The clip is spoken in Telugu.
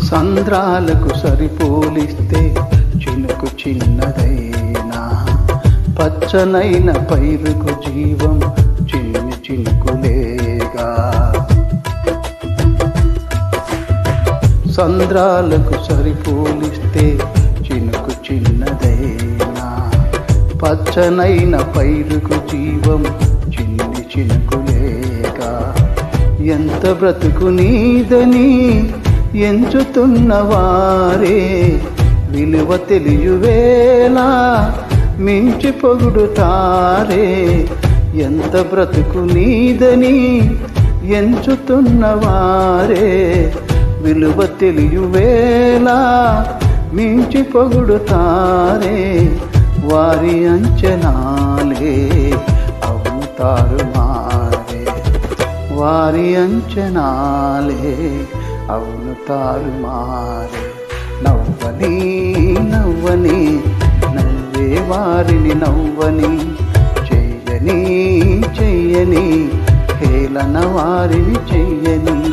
సంద్రాలకు సరిపోలిస్తే చినుకు చిన్నదైనా, పచ్చనైన పైరుకు జీవం చిన్ని చినుకులేగా. సంద్రాలకు సరిపోలిస్తే చినుకు చిన్నదైనా, పచ్చనైన పైరుకు జీవం చిన్ని చినుకులేగా. ఎంత బ్రతుకు నీదని ఎంచుతున్నవారే విలువ తెలియవేలా మించి పొగుడుతారే. ఎంత బ్రతుకు నీదని ఎంచుతున్నవారే విలువ తెలియవేలా మించి పొగుడుతారే. వారి అంచనాలే అవును తారుమారే, వారి అంచనాలే అవును తారుమారే. నవ్వని నవ్వని నవ్వే వారిని నవ్వని, చెయ్యని చెయ్యని హేళన వారిని చెయ్యని.